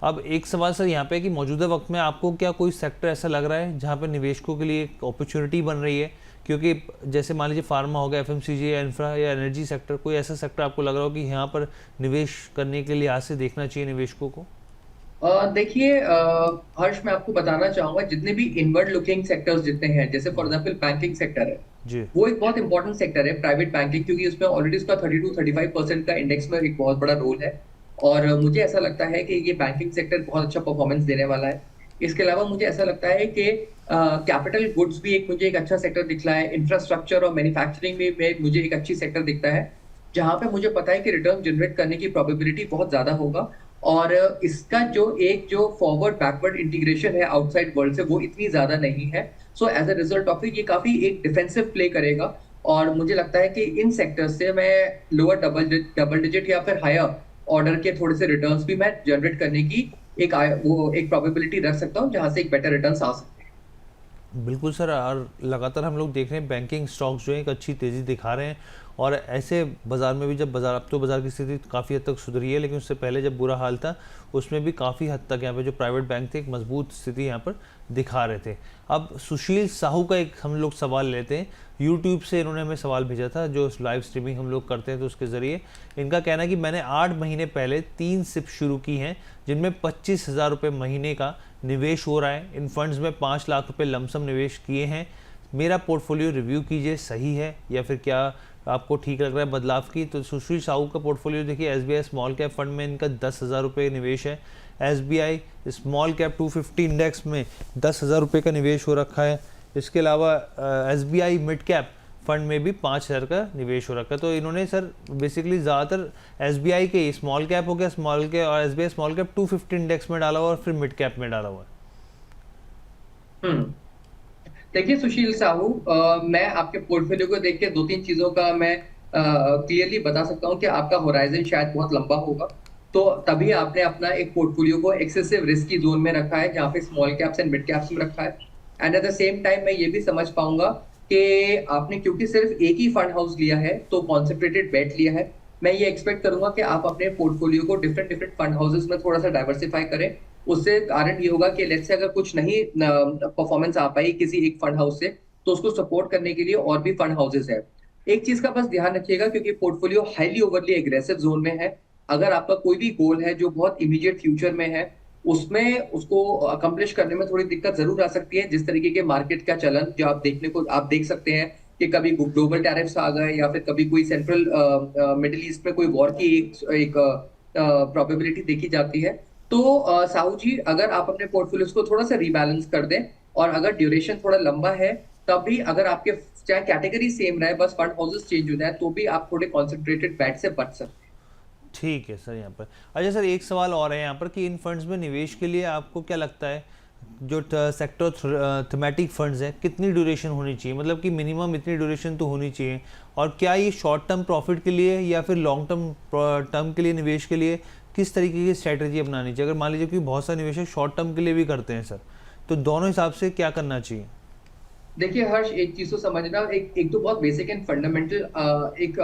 अब एक सवाल सर यहाँ पे कि मौजूदा वक्त में आपको क्या कोई सेक्टर ऐसा लग रहा है जहाँ पे निवेशकों के लिए एक अपॉर्चुनिटी बन रही है? क्योंकि जैसे मान लीजिए फार्मा हो गया, एफएमसीजी या इंफ्रा या एनर्जी सेक्टर, कोई ऐसा सेक्टर आपको लग रहा हो कि यहाँ पर निवेश करने के लिए आज से देखना चाहिए निवेशकों को? देखिए हर्ष, मैं आपको बताना चाहूंगा जितने भी इनवर्ड लुकिंग सेक्टर्स जितने हैं, जैसे फॉर एग्जांपल बैंकिंग सेक्टर है, जी। वो एक बहुत इंपॉर्टेंट सेक्टर है, प्राइवेट बैंकिंग, क्योंकि उसमें ऑलरेडी उसका 30 to 35% का इंडेक्स में एक बहुत बड़ा रोल है। और मुझे ऐसा लगता है कि ये बैंकिंग सेक्टर बहुत अच्छा परफॉर्मेंस देने वाला है। इसके अलावा मुझे ऐसा लगता है कि कैपिटल गुड्स भी एक मुझे एक अच्छा सेक्टर दिख रहा है। इंफ्रास्ट्रक्चर और मैन्युफैक्चरिंग में मुझे एक अच्छी सेक्टर दिखता है, जहां पे मुझे पता है कि रिटर्न जनरेट करने की प्रोबेबिलिटी बहुत ज्यादा होगा। और इसका जो फॉरवर्ड बैकवर्ड इंटीग्रेशन है आउटसाइड वर्ल्ड से, वो इतनी ज्यादा नहीं है। So as a result of it, ये काफी एक डिफेंसिव प्ले करेगा। और मुझे लगता है कि इन सेक्टर्स से मैं लोअर डबल डिजिट या फिर हायर ऑर्डर के थोड़े से रिटर्न्स भी मैं जनरेट करने की वो एक प्रोबेबिलिटी रख सकता हूँ, जहां से एक बेटर रिटर्न्स आ सकते हैं। बिल्कुल सर, और लगातार हम लोग देख रहे हैं बैंकिंग स्टॉक्स जो है एक अच्छी तेज़ी दिखा रहे हैं। और ऐसे बाज़ार में भी, जब बाज़ार, अब तो बाज़ार की स्थिति काफ़ी हद तक सुधरी है, लेकिन उससे पहले जब बुरा हाल था उसमें भी काफ़ी हद तक यहाँ पे जो प्राइवेट बैंक थे एक मजबूत स्थिति यहाँ पर दिखा रहे थे। अब सुशील साहू का एक हम लोग सवाल लेते हैं। यूट्यूब से इन्होंने हमें सवाल भेजा था, जो लाइव स्ट्रीमिंग हम लोग करते हैं तो उसके ज़रिए इनका कहना है कि मैंने 8 महीने पहले 3 सिप शुरू की हैं, जिनमें 25,000 रुपये महीने का निवेश हो रहा है। इन फंड्स में 5 लाख रुपए लमसम निवेश किए हैं। मेरा पोर्टफोलियो रिव्यू कीजिए, सही है या फिर क्या आपको ठीक लग रहा है बदलाव की? तो सुशील साहू का पोर्टफोलियो देखिए, एसबीआई स्मॉल कैप फंड में इनका 10,000 रुपये निवेश है। एसबीआई स्मॉल कैप 250 इंडेक्स में 10,000 रुपये का निवेश हो रखा है। इसके अलावा एसबीआई मिड कैप फंड में भी 5,000 का निवेश हो रखा है। तो इन्होंने सर बेसिकली ज़्यादातर एसबीआई के स्मॉल कैप हो गया, स्मॉल के, और एसबीआई स्मॉल कैप 250 इंडेक्स में डाला हुआ और फिर मिड कैप में डाला हुआ है। हम्म। देखिए सुशील साहू, मैं आपके पोर्टफोलियो को देख के दो तीन चीजों का मैं क्लियरली बता सकता हूँ कि आपका होराइजन शायद बहुत लंबा होगा। तो तभी आपने अपना एक पोर्टफोलियो को एक्सेसिव रिस्क की जोन में रखा है, जहाँ पे small caps and mid caps में रखा है। And at the same time मैं ये भी समझ पाऊंगा कि आपने क्योंकि सिर्फ एक ही फंड हाउस लिया है, तो कॉन्सेंट्रेटेड बेट लिया है। मैं ये एक्सपेक्ट करूंगा कि आप अपने पोर्टफोलियो को डिफरेंट डिफरेंट फंड हाउसेस में थोड़ा सा डाइवर्सिफाई करें। उससे कारण ये होगा कि लेट्स से अगर कुछ नहीं परफॉर्मेंस आ पाई किसी एक फंड हाउस से, तो उसको सपोर्ट करने के लिए और भी फंड हाउसेस है। एक चीज का बस ध्यान रखिएगा, क्योंकि portfolio highly overly aggressive zone में है। अगर आपका कोई भी गोल है जो बहुत इमीडिएट फ्यूचर में है, उसमें उसको अकम्प्लिश करने में थोड़ी दिक्कत जरूर आ सकती है। जिस तरीके के मार्केट का चलन जो आप देख सकते हैं कि कभी ग्लोबल टैरिफ्स आ गए, या फिर कभी कोई सेंट्रल मिडिल ईस्ट में कोई वॉर की एक प्रोबेबिलिटी देखी जाती है। तो साहू जी, अगर आप अपने पोर्टफोलियोज को थोड़ा सा रिबैलेंस कर दें, और अगर ड्यूरेशन थोड़ा लंबा है, तब भी अगर आपके चाहे कैटेगरी सेम रहे, बस फंड हाउसेस चेंज हो जाए, तो भी आप थोड़े कॉन्सेंट्रेटेड बैट से बच सकते हैं। ठीक है सर यहाँ पर। अच्छा सर, एक सवाल और है यहाँ पर कि इन फंड्स में निवेश के लिए आपको क्या लगता है, जो सेक्टर थीमेटिक फंड्स हैं, कितनी ड्यूरेशन होनी चाहिए? मतलब कि मिनिमम इतनी ड्यूरेशन तो होनी चाहिए। और क्या ये शॉर्ट टर्म प्रॉफिट के लिए या फिर लॉन्ग टर्म टर्म के लिए, निवेश के लिए किस तरीके की स्ट्रैटेजी अपनानी चाहिए? अगर मान लीजिए कि बहुत सारे निवेशक शॉर्ट टर्म के लिए भी करते हैं सर, तो दोनों हिसाब से क्या करना चाहिए? देखिए हर्ष, एक चीज तो समझना, एक एक तो बहुत बेसिक एंड फंडामेंटल एक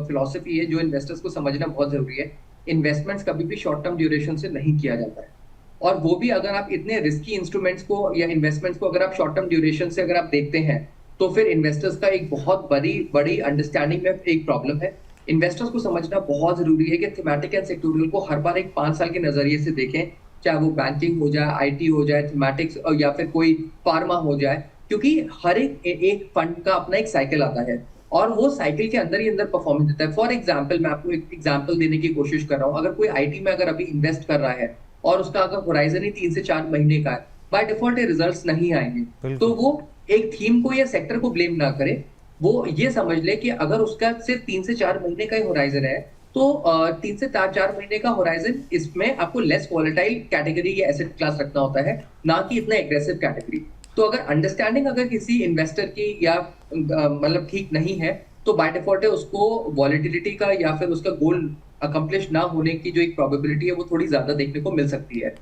फिलोसफी है जो इन्वेस्टर्स को समझना बहुत जरूरी है। इन्वेस्टमेंट्स कभी भी शॉर्ट टर्म ड्यूरेशन से नहीं किया जाता है। और वो भी अगर आप इतने रिस्की इंस्ट्रूमेंट्स को या इन्वेस्टमेंट्स को अगर आप शॉर्ट टर्म ड्यूरेशन से अगर आप देखते हैं, तो फिर इन्वेस्टर्स का एक बहुत बड़ी बड़ी अंडरस्टैंडिंग में एक प्रॉब्लम है। इन्वेस्टर्स को समझना बहुत जरूरी है कि थीमेटिक एंड सेक्टोरियल को हर बार एक 5 साल के नजरिए से देखें, चाहे वो बैंकिंग हो जाए, आईटी हो जाए, थीमेटिक्स, या फिर कोई फार्मा हो जाए। क्योंकि हर एक फंड का अपना एक साइकिल आता है, और वो साइकिल के अंदर ही अंदर परफॉर्मेंस देता है। फॉर एग्जाम्पल, मैं आपको एक एग्जाम्पल देने की कोशिश कर रहा हूँ। अगर कोई आईटी में अगर अभी इन्वेस्ट कर रहा है, और उसका अगर होराइजन ही 3 से 4 महीने का है, बाय डिफॉल्ट रिजल्ट्स नहीं आएंगे। तो बिल्कुल। वो एक थीम को या सेक्टर को ब्लेम ना करे। वो ये समझ ले कि अगर उसका सिर्फ 3 से 4 महीने का ही होराइजन है, तो 3 से 4 महीने का होराइजन, इसमें आपको लेस वॉलेटाइल कैटेगरी या एसेट क्लास रखना होता है, ना कि इतना एग्रेसिव कैटेगरी। तो अगर अंडरस्टैंडिंग अगर किसी इन्वेस्टर की या मतलब ठीक नहीं है, तो बाय डिफॉल्ट है उसको वॉलेटिलिटी का या फिर उसका गोल अकम्प्लिश ना होने की जो एक प्रोबेबिलिटी है, वो थोड़ी ज्यादा देखने को मिल सकती है।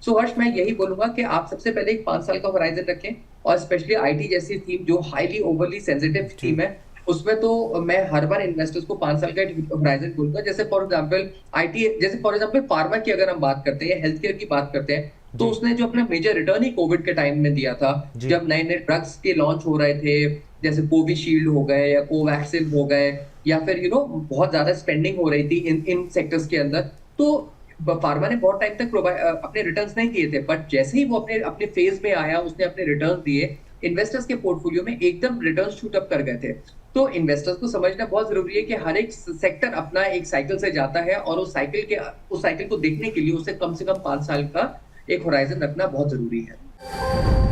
सो हर्ष, मैं यही बोलूंगा कि आप सबसे पहले एक 5 साल का होराइजन रखें। और स्पेशली आईटी जैसी थीम जो हाईली ओवरली सेंसिटिव जी। थीम है, उसमें तो मैं हर बार इन्वेस्टर्स को 5 साल का होराइजन बोलूंगा। जैसे फॉर एग्जांपल आईटी, जैसे फॉर एग्जांपल फार्मा की अगर हम बात करते हैं, हेल्थ केयर की बात करते हैं, तो जी उसने जो अपना मेजर रिटर्न ही कोविड के टाइम में दिया था, जी जब नए नए ड्रग्स के लॉन्च हो रहे थे, जैसे कोविशील्ड हो गए या कोवैक्सिन हो गए, या फिर बहुत ज्यादा स्पेंडिंग हो रही थी इन इन सेक्टर्स के अंदर। तो फार्मा ने बहुत टाइम तक अपने रिटर्न्स नहीं दिए थे, बट जैसे ही वो अपने अपने फेज में आया, उसने अपने रिटर्न्स दिए, इन्वेस्टर्स के पोर्टफोलियो में एकदम रिटर्न शूट अप कर गए थे। तो इन्वेस्टर्स को समझना बहुत जरूरी है कि हर एक सेक्टर अपना एक साइकिल से जाता है, और उस साइकिल को देखने के लिए उसे कम से कम 5 साल का एक होराइजन रखना बहुत जरूरी है।